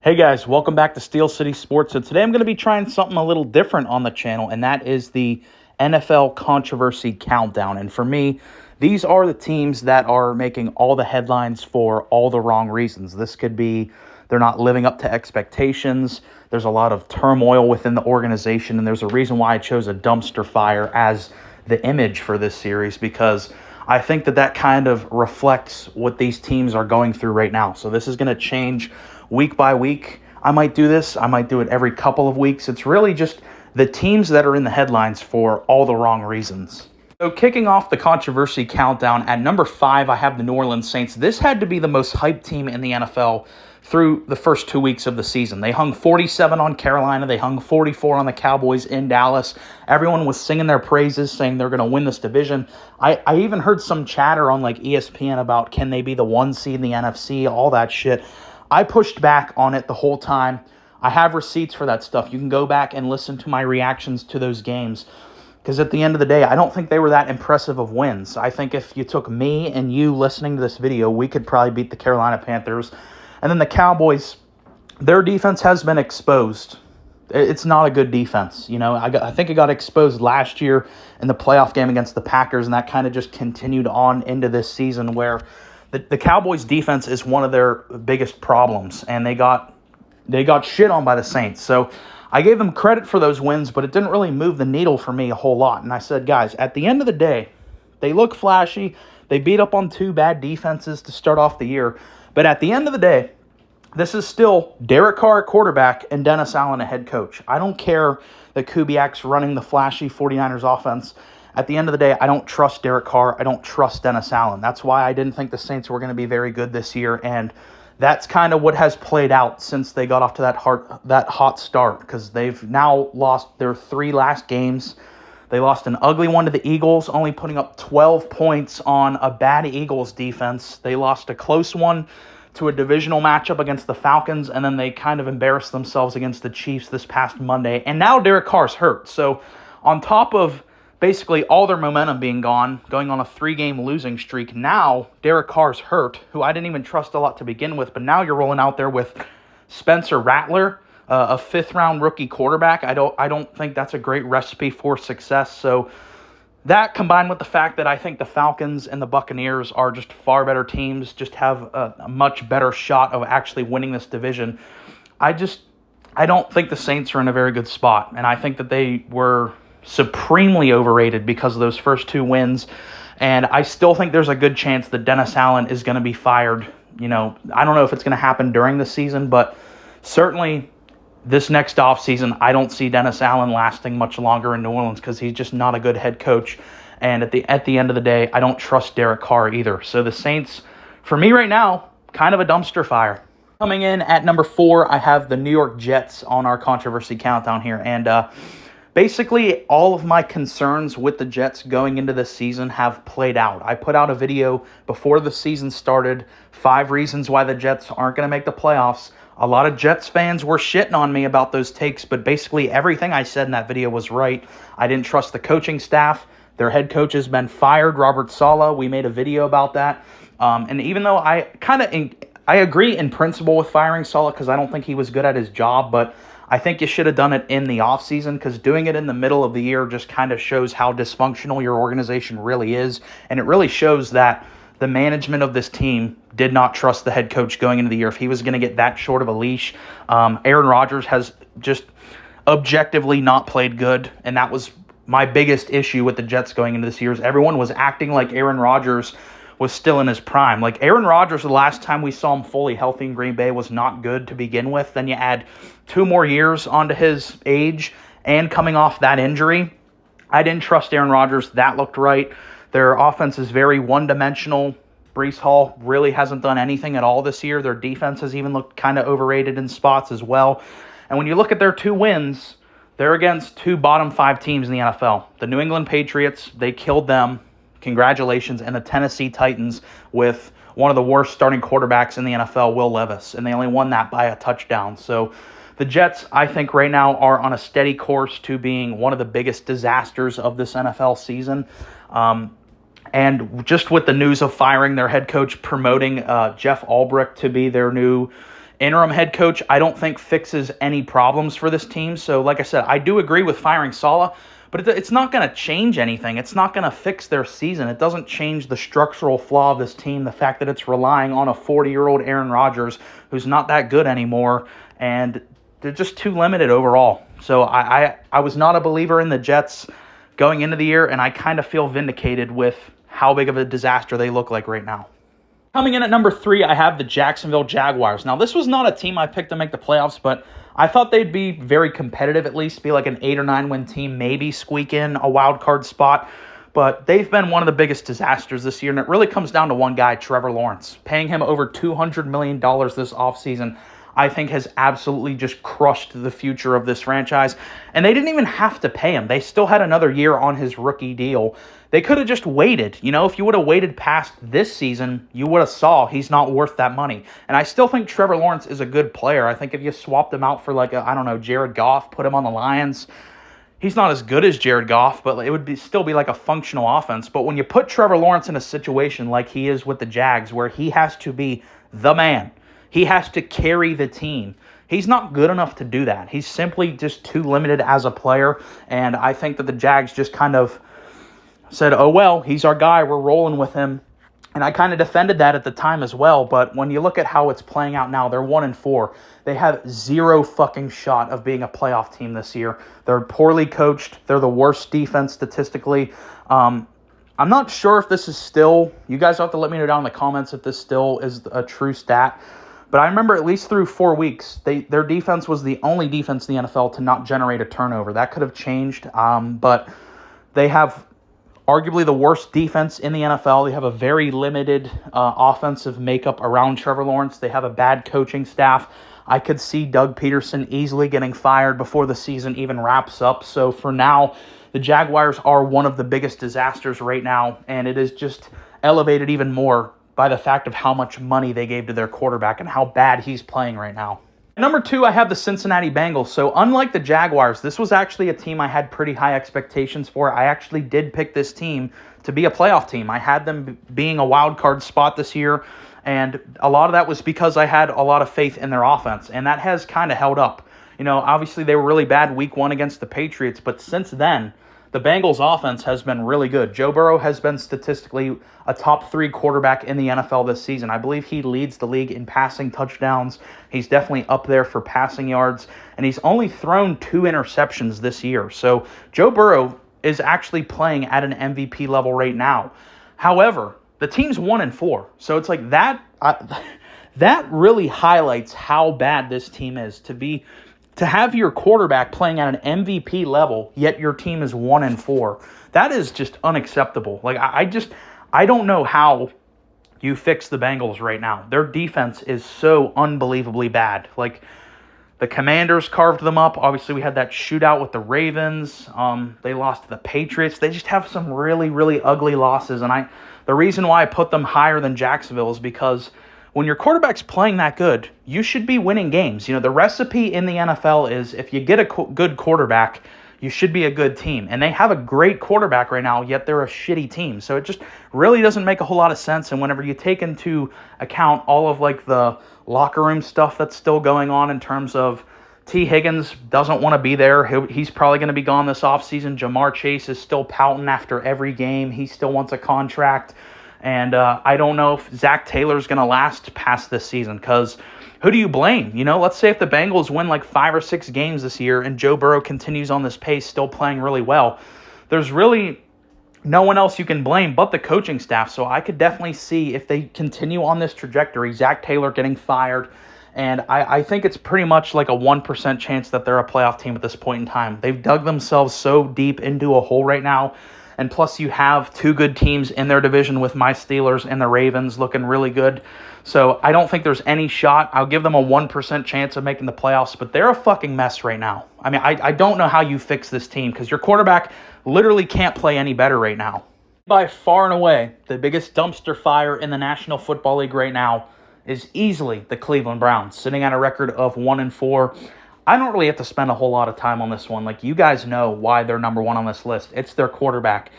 Hey guys, welcome back to Steel City Sports. So today I'm going to be trying something a little different on the channel, and that is the NFL Controversy Countdown. And for me, these are the teams that are making all the headlines for all the wrong reasons. This could be they're not living up to expectations. There's a lot of turmoil within the organization, and there's a reason why I chose a dumpster fire as the image for this series, because I think that kind of reflects what these teams are going through right now. So this is going to change week by week. I might do this. I might do it every couple of weeks. It's really just the teams that are in the headlines for all the wrong reasons. So kicking off the controversy countdown, at number 5, I have the New Orleans Saints. This had to be the most hyped team in the NFL through the first 2 weeks of the season. They hung 47 on Carolina. They hung 44 on the Cowboys in Dallas. Everyone was singing their praises, saying they're going to win this division. I even heard some chatter on like ESPN about can they be the 1 seed in the NFC, all that shit. I pushed back on it the whole time. I have receipts for that stuff. You can go back and listen to my reactions to those games. Because at the end of the day, I don't think they were that impressive of wins. I think if you took me and you listening to this video, we could probably beat the Carolina Panthers. And then the Cowboys, their defense has been exposed. It's not a good defense. You know, I think it got exposed last year in the playoff game against the Packers, and that kind of just continued on into this season where the Cowboys' defense is one of their biggest problems, and they got shit on by the Saints. So I gave them credit for those wins, but it didn't really move the needle for me a whole lot. And I said, guys, at the end of the day, they look flashy. They beat up on 2 bad defenses to start off the year. But at the end of the day, this is still Derek Carr at quarterback and Dennis Allen a head coach. I don't care that Kubiak's running the flashy 49ers offense. At the end of the day, I don't trust Derek Carr. I don't trust Dennis Allen. That's why I didn't think the Saints were going to be very good this year, and that's kind of what has played out since they got off to that hot start, because they've now lost their 3 last games. They lost an ugly one to the Eagles, only putting up 12 points on a bad Eagles defense. They lost a close one to a divisional matchup against the Falcons, and then they kind of embarrassed themselves against the Chiefs this past Monday. And now Derek Carr's hurt. So on top of basically all their momentum being gone, going on a 3-game losing streak, now Derek Carr's hurt, who I didn't even trust a lot to begin with, but now you're rolling out there with Spencer Rattler, a 5th-round rookie quarterback. I don't think that's a great recipe for success. So that, combined with the fact that I think the Falcons and the Buccaneers are just far better teams, just have a much better shot of actually winning this division, I don't think the Saints are in a very good spot. And I think that they were supremely overrated because of those first 2 wins. And I still think there's a good chance that Dennis Allen is going to be fired. You know, I don't know if it's going to happen during the season, but certainly this next offseason, I don't see Dennis Allen lasting much longer in New Orleans because he's just not a good head coach. And at the end of the day, I don't trust Derek Carr either. So the Saints, for me right now, kind of a dumpster fire. Coming in at number 4, I have the New York Jets on our controversy countdown here. And basically, all of my concerns with the Jets going into this season have played out. I put out a video before the season started, 5 reasons why the Jets aren't going to make the playoffs. A lot of Jets fans were shitting on me about those takes, but basically everything I said in that video was right. I didn't trust the coaching staff. Their head coach has been fired, Robert Saleh. We made a video about that. And even though I agree in principle with firing Saleh because I don't think he was good at his job, but I think you should have done it in the offseason, because doing it in the middle of the year just kind of shows how dysfunctional your organization really is. And it really shows that the management of this team did not trust the head coach going into the year if he was going to get that short of a leash. Aaron Rodgers has just objectively not played good, and that was my biggest issue with the Jets going into this year. Everyone was acting like Aaron Rodgers was still in his prime. Like Aaron Rodgers, the last time we saw him fully healthy in Green Bay was not good to begin with. Then you add 2 more years onto his age and coming off that injury. I didn't trust Aaron Rodgers. That looked right. Their offense is very one-dimensional. Breece Hall really hasn't done anything at all this year. Their defense has even looked kind of overrated in spots as well. And when you look at their 2 wins, they're against 2 bottom 5 teams in the NFL. The New England Patriots, they killed them. Congratulations. And the Tennessee Titans with one of the worst starting quarterbacks in the NFL, Will Levis. And they only won that by a touchdown. So the Jets, I think right now, are on a steady course to being one of the biggest disasters of this NFL season. And just with the news of firing their head coach, promoting Jeff Ulbrich to be their new interim head coach, I don't think fixes any problems for this team. So like I said, I do agree with firing Saleh, but it's not going to change anything. It's not going to fix their season. It doesn't change the structural flaw of this team, the fact that it's relying on a 40-year-old Aaron Rodgers who's not that good anymore, and they're just too limited overall. So I was not a believer in the Jets going into the year, and I kind of feel vindicated with how big of a disaster they look like right now. Coming in at number 3, I have the Jacksonville Jaguars. Now, this was not a team I picked to make the playoffs, but I thought they'd be very competitive, at least be like an 8 or 9 win team, maybe squeak in a wild card spot. But they've been one of the biggest disasters this year, and it really comes down to one guy, Trevor Lawrence. Paying him over $200 million this offseason, I think, has absolutely just crushed the future of this franchise. And they didn't even have to pay him. They still had another year on his rookie deal. They could have just waited. You know, if you would have waited past this season, you would have saw he's not worth that money. And I still think Trevor Lawrence is a good player. I think if you swapped him out for like, Jared Goff, put him on the Lions, he's not as good as Jared Goff, but it would still be like a functional offense. But when you put Trevor Lawrence in a situation like he is with the Jags, where he has to be the man, he has to carry the team, he's not good enough to do that. He's simply just too limited as a player, and I think that the Jags just kind of said, oh, well, he's our guy, we're rolling with him. And I kind of defended that at the time as well, but when you look at how it's playing out now, they're 1-4. They have zero fucking shot of being a playoff team this year. They're poorly coached. They're the worst defense statistically. I'm not sure if this is still, you guys have to let me know down in the comments if this still is a true stat. But I remember at least through 4 weeks, their defense was the only defense in the NFL to not generate a turnover. That could have changed, but they have arguably the worst defense in the NFL. They have a very limited offensive makeup around Trevor Lawrence. They have a bad coaching staff. I could see Doug Peterson easily getting fired before the season even wraps up. So for now, the Jaguars are one of the biggest disasters right now, and it is just elevated even more by the fact of how much money they gave to their quarterback and how bad he's playing right now. Number 2, I have the Cincinnati Bengals. So unlike the Jaguars, this was actually a team I had pretty high expectations for. I actually did pick this team to be a playoff team. I had them being a wild card spot this year, and a lot of that was because I had a lot of faith in their offense, and that has kind of held up. You know, obviously they were really bad week 1 against the Patriots, but since then, the Bengals offense has been really good. Joe Burrow has been statistically a top 3 quarterback in the NFL this season. I believe he leads the league in passing touchdowns. He's definitely up there for passing yards, and he's only thrown 2 interceptions this year. So Joe Burrow is actually playing at an MVP level right now. However, the team's 1-4. So it's like that really highlights how bad this team is to have your quarterback playing at an MVP level, yet your team is 1-4. That is just unacceptable. Like, I don't know how you fix the Bengals right now. Their defense is so unbelievably bad. Like, the Commanders carved them up. Obviously, we had that shootout with the Ravens. They lost to the Patriots. They just have some really, really ugly losses. And the reason why I put them higher than Jacksonville is because when your quarterback's playing that good, you should be winning games. You know, the recipe in the NFL is if you get a good quarterback, you should be a good team. And they have a great quarterback right now, yet they're a shitty team. So it just really doesn't make a whole lot of sense. And whenever you take into account all of like the locker room stuff that's still going on in terms of T. Higgins doesn't want to be there. He's probably going to be gone this offseason. Jamar Chase is still pouting after every game. He still wants a contract. And I don't know if Zach Taylor's going to last past this season, because who do you blame? You know, let's say if the Bengals win like 5 or 6 games this year and Joe Burrow continues on this pace, still playing really well, there's really no one else you can blame but the coaching staff. So I could definitely see if they continue on this trajectory, Zach Taylor getting fired. And I think it's pretty much like a 1% chance that they're a playoff team at this point in time. They've dug themselves so deep into a hole right now. And plus, you have 2 good teams in their division with my Steelers and the Ravens looking really good. So I don't think there's any shot. I'll give them a 1% chance of making the playoffs, but they're a fucking mess right now. I mean, I don't know how you fix this team because your quarterback literally can't play any better right now. By far and away, the biggest dumpster fire in the National Football League right now is easily the Cleveland Browns, sitting at a record of 1-4. I don't really have to spend a whole lot of time on this one. Like, you guys know why they're number 1 on this list. It's their quarterback.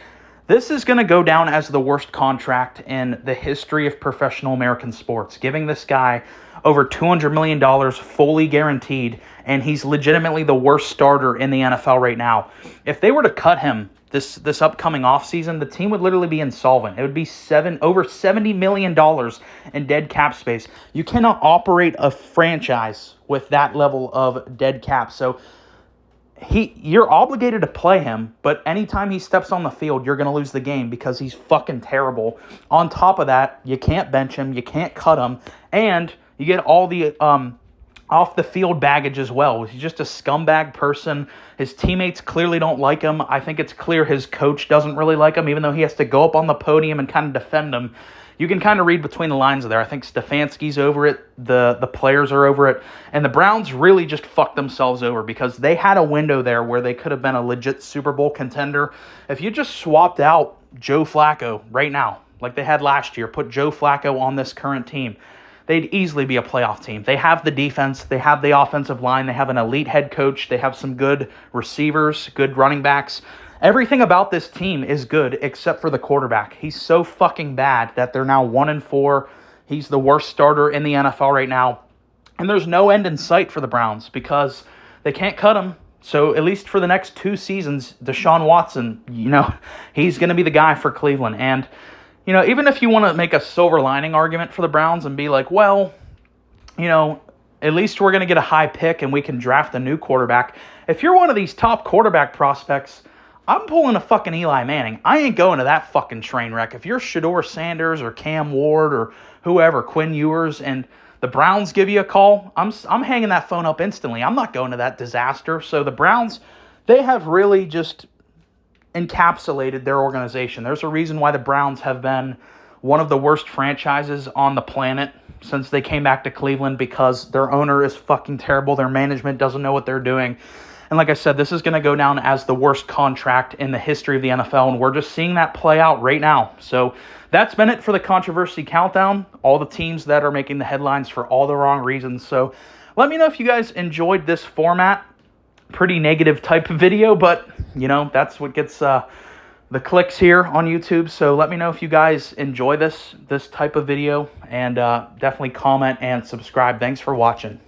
This is going to go down as the worst contract in the history of professional American sports, giving this guy over $200 million fully guaranteed, and he's legitimately the worst starter in the NFL right now. If they were to cut him this upcoming offseason, the team would literally be insolvent. It would be over $70 million in dead cap space. You cannot operate a franchise with that level of dead cap. So you're obligated to play him, but anytime he steps on the field, you're going to lose the game because he's fucking terrible. On top of that, you can't bench him, you can't cut him, and you get all the off-the-field baggage as well. He's just a scumbag person. His teammates clearly don't like him. I think it's clear his coach doesn't really like him, even though he has to go up on the podium and kind of defend him. You can kind of read between the lines there. I think Stefanski's over it. The players are over it. And the Browns really just fucked themselves over because they had a window there where they could have been a legit Super Bowl contender. If you just swapped out Joe Flacco right now, like they had last year, put Joe Flacco on this current team, they'd easily be a playoff team. They have the defense. They have the offensive line. They have an elite head coach. They have some good receivers, good running backs. Everything about this team is good except for the quarterback. He's so fucking bad that they're now 1-4. He's the worst starter in the NFL right now. And there's no end in sight for the Browns because they can't cut him. So at least for the next 2 seasons, Deshaun Watson, he's going to be the guy for Cleveland. And even if you want to make a silver lining argument for the Browns and be like, well, at least we're going to get a high pick and we can draft a new quarterback. If you're one of these top quarterback prospects, I'm pulling a fucking Eli Manning. I ain't going to that fucking train wreck. If you're Shedeur Sanders or Cam Ward or whoever, Quinn Ewers, and the Browns give you a call, I'm hanging that phone up instantly. I'm not going to that disaster. So the Browns, they have really just encapsulated their organization. There's a reason why the Browns have been one of the worst franchises on the planet since they came back to Cleveland because their owner is fucking terrible. Their management doesn't know what they're doing. And like I said, this is going to go down as the worst contract in the history of the NFL, and we're just seeing that play out right now. So that's been it for the Controversy Countdown. All the teams that are making the headlines for all the wrong reasons. So let me know if you guys enjoyed this format. Pretty negative type of video, but, that's what gets the clicks here on YouTube. So let me know if you guys enjoy this type of video, and definitely comment and subscribe. Thanks for watching.